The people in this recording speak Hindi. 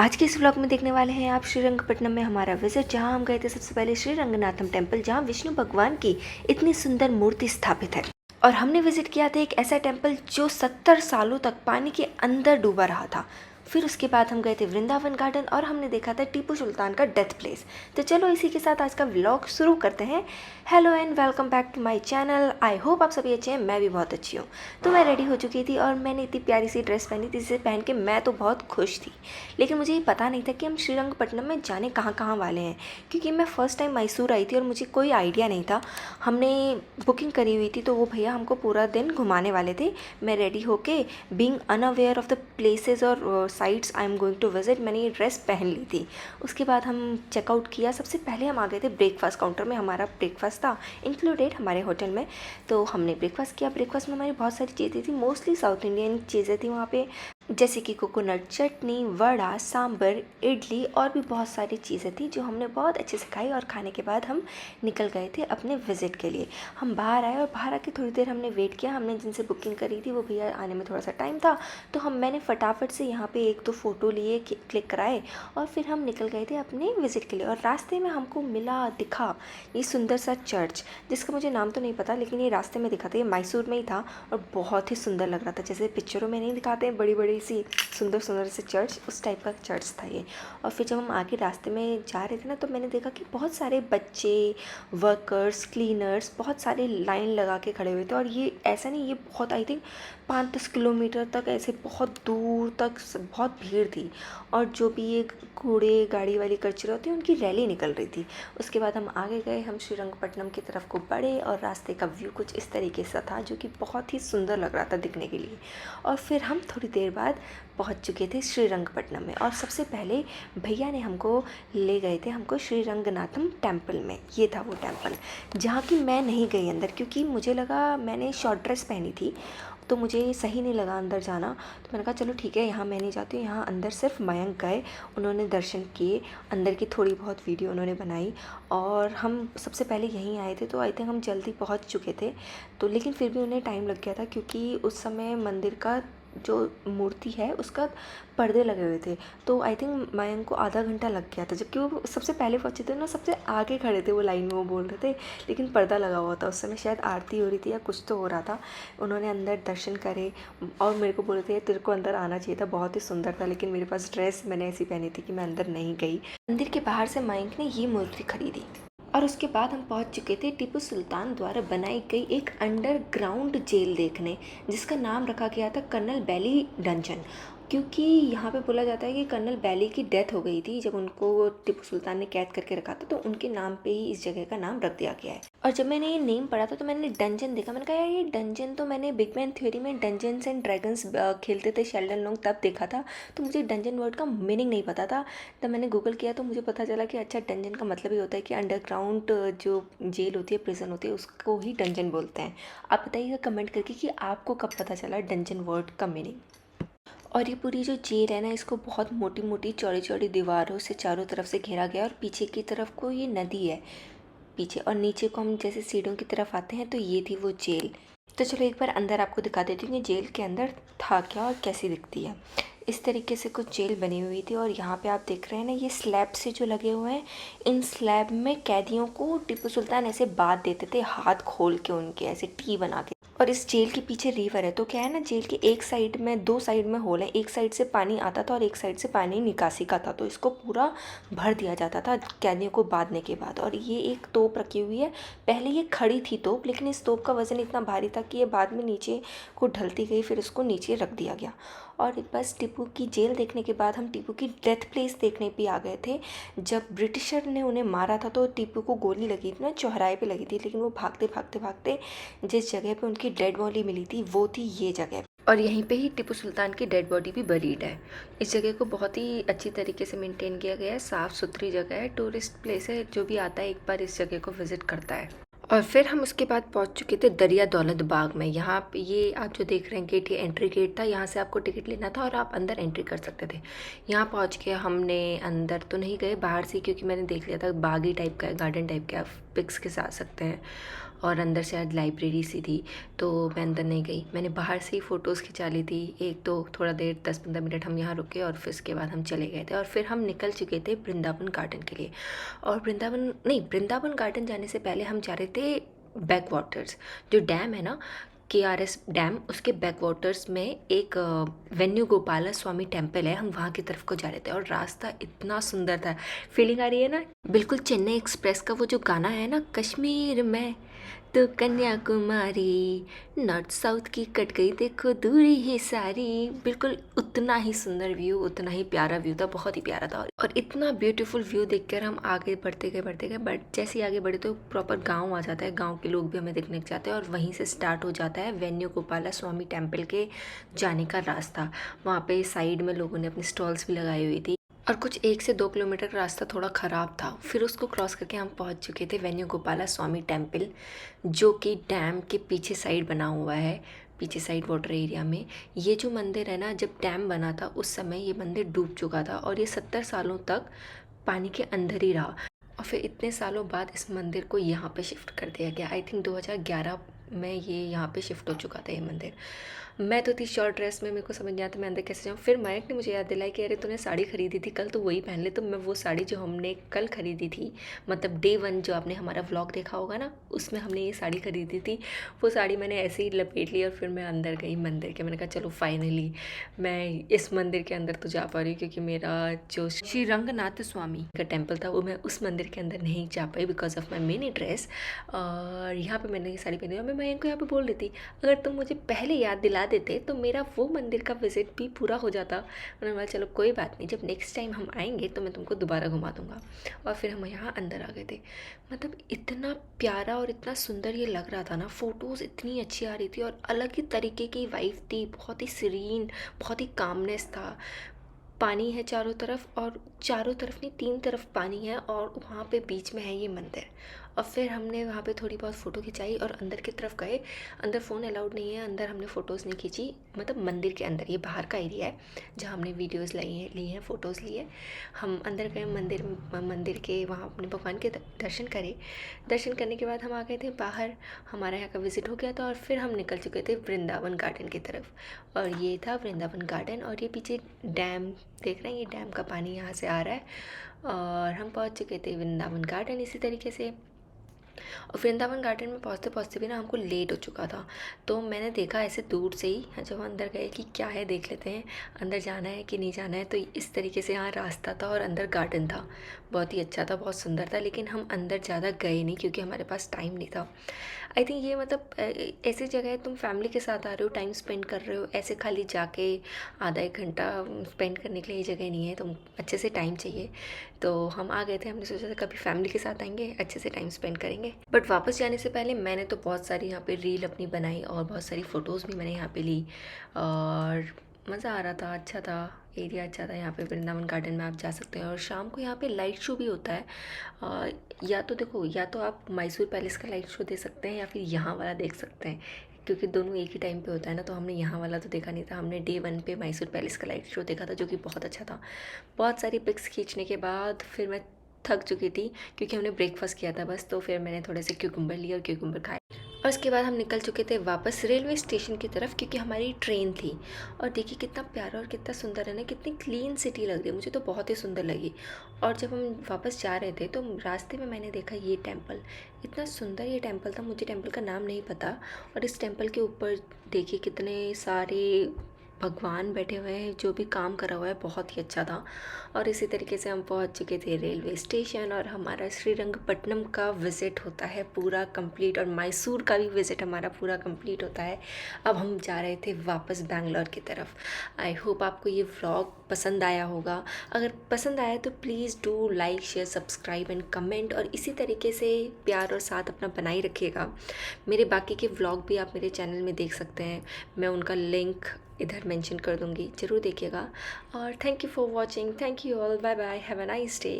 आज के इस व्लॉग में देखने वाले हैं आप श्रीरंगपट्टनम में हमारा विजिट, जहां हम गए थे सबसे पहले श्री रंगनाथम टेम्पल, जहां विष्णु भगवान की इतनी सुंदर मूर्ति स्थापित है। और हमने विजिट किया था एक ऐसा टेम्पल जो 70 सालों तक पानी के अंदर डूबा रहा था। फिर उसके बाद हम गए थे वृंदावन गार्डन और हमने देखा था टीपू सुल्तान का डेथ प्लेस। तो चलो इसी के साथ आज का व्लॉग शुरू करते हैं। Hello and welcome back to my channel. I hope आप सभी अच्छे हैं, मैं भी बहुत अच्छी हूँ। तो मैं रेडी हो चुकी थी और मैंने इतनी प्यारी सी ड्रेस पहनी थी जिसे पहन के मैं तो बहुत खुश थी। लेकिन मुझे ये पता नहीं था कि हम श्रीरंगपट्टनम में जाने कहाँ कहाँ वाले हैं, क्योंकि मैं फ़र्स्ट टाइम मैसूर आई थी और मुझे कोई आइडिया नहीं था। हमने बुकिंग करी हुई थी तो वो भैया हमको पूरा दिन घुमाने वाले थे। मैं रेडी होके being unaware of the places और sites I am going to visit, मैंने ये ड्रेस पहन ली थी। उसके बाद हम चेकआउट किया। सबसे पहले हम आ गए थे ब्रेकफास्ट काउंटर में। हमारा ब्रेकफास्ट था इंक्लूडेड हमारे होटल में, तो हमने ब्रेकफास्ट किया। ब्रेकफास्ट में हमारी बहुत सारी चीज़ें थी, मोस्टली साउथ इंडियन चीज़ें थी वहाँ पे, जैसे कि कोकोनट चटनी, वड़ा, सांभर, इडली और भी बहुत सारी चीज़ें थी जो हमने बहुत अच्छे से खाई। और खाने के बाद हम निकल गए थे अपने विज़िट के लिए। हम बाहर आए और बाहर आके थोड़ी देर हमने वेट किया। हमने जिनसे बुकिंग करी थी वो भैया आने में थोड़ा सा टाइम था, तो मैंने फटाफट से यहाँ पे एक दो फ़ोटो लिए, क्लिक कराए और फिर हम निकल गए थे अपने विज़िट के लिए। और रास्ते में हमको दिखा ये सुंदर सा चर्च, जिसका मुझे नाम तो नहीं पता, लेकिन ये रास्ते में दिखा था। ये मैसूर में ही था और बहुत ही सुंदर लग रहा था, जैसे पिक्चरों में नहीं दिखाते हैं बड़ी बड़ी सी सुंदर सुंदर से चर्च, उस टाइप का चर्च था ये। और फिर जब हम आगे रास्ते में जा रहे थे ना, तो मैंने देखा कि बहुत सारे बच्चे, वर्कर्स, क्लीनर्स बहुत सारे लाइन लगा के खड़े हुए थे। और ये ऐसा नहीं, ये बहुत आई थिंक 5-10 किलोमीटर तक ऐसे बहुत दूर तक बहुत भीड़ थी। और जो भी ये घोड़े गाड़ी वाली कचरे होती है उनकी रैली निकल रही थी। उसके बाद हम आगे गए, हम श्रीरंगपट्टनम की तरफ को बढ़े और रास्ते का व्यू कुछ इस तरीके से था जो कि बहुत ही सुंदर लग रहा था दिखने के लिए। और फिर हम थोड़ी देर बाद पहुंच चुके थे श्रीरंगपट्टनम में। और सबसे पहले भैया ने हमको ले गए थे श्री रंगनाथम टेम्पल में। ये था वो टेम्पल जहाँ की मैं नहीं गई अंदर, क्योंकि मुझे लगा, मैंने शॉर्ट ड्रेस पहनी थी तो मुझे सही नहीं लगा अंदर जाना। तो मैंने कहा चलो ठीक है, यहाँ मैं नहीं जाती हूँ। यहाँ अंदर सिर्फ मयंक गए, उन्होंने दर्शन किए, अंदर की थोड़ी बहुत वीडियो उन्होंने बनाई। और हम सबसे पहले यहीं आए थे तो आई थिंक हम जल्दी पहुँच चुके थे। तो लेकिन फिर भी उन्हें टाइम लग गया था, क्योंकि उस समय मंदिर का जो मूर्ति है उसका पर्दे लगे हुए थे। तो आई थिंक मयंक को आधा घंटा लग गया था, जबकि वो सबसे पहले पहुँचे थे ना, सबसे आगे खड़े थे वो लाइन में, वो बोल रहे थे, लेकिन पर्दा लगा हुआ था। उस समय शायद आरती हो रही थी या कुछ तो हो रहा था। उन्होंने अंदर दर्शन करे और मेरे को बोल रहे थे तेरे को अंदर आना चाहिए था, बहुत ही सुंदर था, लेकिन मेरे पास ड्रेस मैंने ऐसी पहनी थी कि मैं अंदर नहीं गई। मंदिर के बाहर से मयंक ने ये मूर्ति खरीदी। और उसके बाद हम पहुंच चुके थे टीपू सुल्तान द्वारा बनाई गई एक अंडरग्राउंड जेल देखने, जिसका नाम रखा गया था कर्नल बैली डंजन, क्योंकि यहाँ पे बोला जाता है कि कर्नल बैली की डेथ हो गई थी जब उनको टीपू सुल्तान ने कैद करके रखा था, तो उनके नाम पे ही इस जगह का नाम रख दिया गया है। और जब मैंने ये नेम पढ़ा था तो मैंने डंजन देखा, मैंने कहा यार ये डंजन तो मैंने बिग बैंग थ्योरी में डंजन्स एंड ड्रैगन्स खेलते थे शेल्डन लोग, तब देखा था। तो मुझे डंजन वर्ड का मीनिंग नहीं पता था। तब मैंने गूगल किया तो मुझे पता चला कि अच्छा, डंजन का मतलब ये होता है कि अंडरग्राउंड जो जेल होती है, प्रिजन होती है, उसको ही डंजन बोलते हैं। आप बताइएगा कमेंट करके कि आपको कब पता चला डंजन वर्ड का मीनिंग। और ये पूरी जो जेल है ना, इसको बहुत मोटी मोटी चौड़ी चौड़ी दीवारों से चारों तरफ से घेरा गया, और पीछे की तरफ को ये नदी है पीछे, और नीचे को हम जैसे सीढ़ियों की तरफ आते हैं तो ये थी वो जेल। तो चलो एक बार अंदर आपको दिखा देती हूँ कि जेल के अंदर था क्या और कैसी दिखती है। इस तरीके से कुछ जेल बनी हुई थी। और यहाँ पे आप देख रहे हैं ना, ये स्लैब से जो लगे हुए हैं, इन स्लैब में कैदियों को टीपू सुल्तान ऐसे बांध देते थे, हाथ खोल के उनके ऐसे टी बना के। और इस जेल के पीछे रिवर है, तो क्या है ना, जेल के एक साइड में, दो साइड में होल है, एक साइड से पानी आता था और एक साइड से पानी निकासी का था, तो इसको पूरा भर दिया जाता था कैदियों को बांधने के बाद। और ये एक तोप रखी हुई है, पहले ये खड़ी थी तोप, लेकिन इस तोप का वज़न इतना भारी था कि ये बाद में नीचे को ढलती गई, फिर इसको नीचे रख दिया गया। और बस टीपू की जेल देखने के बाद हम टीपू की डेथ प्लेस देखने भी आ गए थे। जब ब्रिटिशर ने उन्हें मारा था तो टीपू को गोली लगी थी ना, चौराहे पे लगी थी, लेकिन वो भागते भागते भागते जिस जगह पे उनकी डेड बॉडी मिली थी वो थी ये जगह। और यहीं पे ही टीपू सुल्तान की डेड बॉडी भी बरीड है। इस जगह को बहुत ही अच्छी तरीके से मेंटेन किया गया है, साफ़ सुथरी जगह है, टूरिस्ट प्लेस है, जो भी आता है एक बार इस जगह को विज़िट करता है। और फिर हम उसके बाद पहुंच चुके थे दरिया दौलत बाग में। यहाँ पे ये आप जो देख रहे हैं गेट, ये एंट्री गेट था, यहाँ से आपको टिकट लेना था और आप अंदर एंट्री कर सकते थे। यहाँ पहुंच के हमने अंदर तो नहीं गए, बाहर से, क्योंकि मैंने देख लिया था बागी टाइप का है, गार्डन टाइप का, आप पिक्स के साथ सकते हैं। और अंदर शायद लाइब्रेरी सी थी, तो मैं अंदर नहीं गई। मैंने बाहर से ही फ़ोटोज़ खिंचा ली थी। एक तो थोड़ा देर 10-15 मिनट हम यहाँ रुके और फिर उसके बाद हम चले गए थे और फिर हम निकल चुके थे वृंदावन गार्डन के लिए। और वृंदावन गार्डन जाने से पहले हम जा रहे थे बैक वाटर्स, जो डैम है ना, KRS डैम, उसके बैक वाटर्स में एक वेन्यू गोपाला स्वामी टेम्पल है, हम वहाँ की तरफ को जा रहे थे। और रास्ता इतना सुंदर था, फीलिंग आ रही है ना, बिल्कुल चेन्नई एक्सप्रेस का वो जो गाना है ना, कश्मीर में तो कन्याकुमारी, नॉर्थ साउथ की कट गई देखो दूरी ही सारी, बिल्कुल उतना ही सुंदर व्यू, उतना ही प्यारा व्यू था, बहुत ही प्यारा था। और इतना ब्यूटीफुल व्यू देखकर हम आगे बढ़ते गए, बट जैसे ही आगे बढ़े तो प्रॉपर गांव आ जाता है, गांव के लोग भी हमें देखने लग जाते हैं और वहीं से स्टार्ट हो जाता है वेन्यू गोपाला स्वामी टेम्पल के जाने का रास्ता। वहाँ पे साइड में लोगों ने अपनी स्टॉल्स भी लगाई हुई थी और कुछ 1 से 2 किलोमीटर का रास्ता थोड़ा ख़राब था। फिर उसको क्रॉस करके हम पहुंच चुके थे वेन्यू गोपाला स्वामी टेम्पल, जो कि डैम के पीछे साइड बना हुआ है, पीछे साइड वाटर एरिया में। ये जो मंदिर है ना, जब डैम बना था उस समय ये मंदिर डूब चुका था और ये 70 सालों तक पानी के अंदर ही रहा। और फिर इतने सालों बाद इस मंदिर को यहाँ पे शिफ्ट कर दिया गया। आई थिंक 2011 में ये यहाँ पे शिफ्ट हो चुका था ये मंदिर। मैं तो थी शॉर्ट ड्रेस में, मेरे को समझ नहीं आता मैं अंदर कैसे जाऊँ। फिर मयंक ने मुझे याद दिलाई कि अरे तूने साड़ी खरीदी थी कल, तो वही पहन ले। तो मैं वो साड़ी जो हमने कल खरीदी थी, मतलब डे 1 जो आपने हमारा व्लॉग देखा होगा ना, उसमें हमने ये साड़ी खरीदी थी, वो साड़ी मैंने ऐसे ही लपेट ली और फिर मैं अंदर गई मंदिर के। मैंने कहा चलो फाइनली मैं इस मंदिर के अंदर तो जा पा रही हूँ, क्योंकि मेरा जो श्री रंगनाथ स्वामी का टेम्पल था वो मैं उस मंदिर के अंदर नहीं जा पाई because of my mini dress. और यहाँ पे मैंने ये साड़ी पहनी और मैं मयंक को यहाँ पे बोल देती, अगर तुम मुझे पहले याद दिला देते तो मेरा वो मंदिर का विजिट भी पूरा हो जाता। उन्होंने बोला चलो कोई बात नहीं, जब नेक्स्ट टाइम हम आएंगे तो मैं तुमको दोबारा घुमा दूंगा। और फिर हम यहाँ अंदर आ गए थे। मतलब इतना प्यारा और इतना सुंदर ये लग रहा था ना, फ़ोटोज़ इतनी अच्छी आ रही थी और अलग ही तरीके की वाइब थी, बहुत ही सीरीन, बहुत ही कामनेस था। पानी है चारों तरफ, और चारों तरफ नहीं 3 तरफ पानी है और वहाँ पे बीच में है ये मंदिर। और फिर हमने वहाँ पे थोड़ी बहुत फ़ोटो खिंचाई और अंदर की तरफ गए। अंदर फ़ोन अलाउड नहीं है, अंदर हमने फ़ोटोज़ नहीं खींची, मतलब मंदिर के अंदर, ये बाहर का एरिया है जहाँ हमने वीडियोज़ ली हैं, फ़ोटोज़ ली है। हम अंदर गए मंदिर के, वहाँ अपने भगवान के दर्शन करे। दर्शन करने के बाद हम आ गए थे बाहर, हमारा यहाँ का विज़िट हो गया था और फिर हम निकल चुके थे वृंदावन गार्डन की तरफ। और ये था वृंदावन गार्डन और ये पीछे डैम देख रहे हैं, ये डैम का पानी यहाँ से आ रहा है। और हम पहुँच चुके थे वृंदावन गार्डन इसी तरीके से। और वृंदावन गार्डन में पहुँचते पहुँचते भी ना हमको लेट हो चुका था, तो मैंने देखा ऐसे दूर से ही, जब अंदर गए कि क्या है देख लेते हैं, अंदर जाना है कि नहीं जाना है। तो इस तरीके से यहाँ रास्ता था और अंदर गार्डन था, बहुत ही अच्छा था, बहुत सुंदर था। लेकिन हम अंदर ज़्यादा गए नहीं क्योंकि हमारे पास टाइम नहीं था। आई थिंक ये मतलब ऐसी जगह है, तुम फैमिली के साथ आ रहे हो, टाइम स्पेंड कर रहे हो, ऐसे खाली जाके आधा 1 घंटा स्पेंड करने के लिए ये जगह नहीं है, तुम अच्छे से टाइम चाहिए। तो हम आ गए थे, हमने सोचा था कभी फैमिली के साथ आएंगे, अच्छे से टाइम स्पेंड करेंगे। बट वापस जाने से पहले मैंने तो बहुत सारी यहाँ पे रील अपनी बनाई और बहुत सारी फ़ोटोज़ भी मैंने यहाँ पे ली और मज़ा आ रहा था, अच्छा था, एरिया अच्छा था। यहाँ पे वृंदावन गार्डन में आप जा सकते हैं और शाम को यहाँ पे लाइट शो भी होता है। या तो देखो, या तो आप मैसूर पैलेस का लाइट शो दे सकते हैं या फिर यहाँ वाला देख सकते हैं, क्योंकि दोनों एक ही टाइम पे होता है ना। तो हमने यहाँ वाला तो देखा नहीं था, हमने डे 1 पे मैसूर पैलेस का लाइट शो देखा था, जो कि बहुत अच्छा था। बहुत सारी पिक्स खींचने के बाद फिर मैं थक चुकी थी क्योंकि हमने ब्रेकफास्ट किया था बस। तो फिर मैंने थोड़े से क्यूकम्बर लिए और क्यूकम्बर खाए और उसके बाद हम निकल चुके थे वापस रेलवे स्टेशन की तरफ, क्योंकि हमारी ट्रेन थी। और देखिए कितना प्यारा और कितना सुंदर है ना, कितनी क्लीन सिटी लग रही है, मुझे तो बहुत ही सुंदर लगी। और जब हम वापस जा रहे थे तो रास्ते में मैंने देखा ये टेम्पल, इतना सुंदर ये टेम्पल था, मुझे टेम्पल का नाम नहीं पता। और इस टेम्पल के ऊपर देखिए कितने सारे भगवान बैठे हुए हैं, जो भी काम करा हुआ है बहुत ही अच्छा था। और इसी तरीके से हम पहुंच चुके थे रेलवे स्टेशन और हमारा श्रीरंगपट्टनम का विज़िट होता है पूरा कंप्लीट और मैसूर का भी विज़िट हमारा पूरा कंप्लीट होता है। अब हम जा रहे थे वापस बैंगलोर की तरफ। आई होप आपको ये व्लॉग पसंद आया होगा। अगर पसंद आया तो please do like, share, subscribe and comment, और इसी तरीके से प्यार और साथ अपना बनाए रखिएगा। मेरे बाकी के व्लॉग भी आप मेरे चैनल में देख सकते हैं, मैं उनका लिंक इधर मेंशन कर दूंगी, ज़रूर देखिएगा। और thank you for watching, thank you all, bye bye, have a nice day.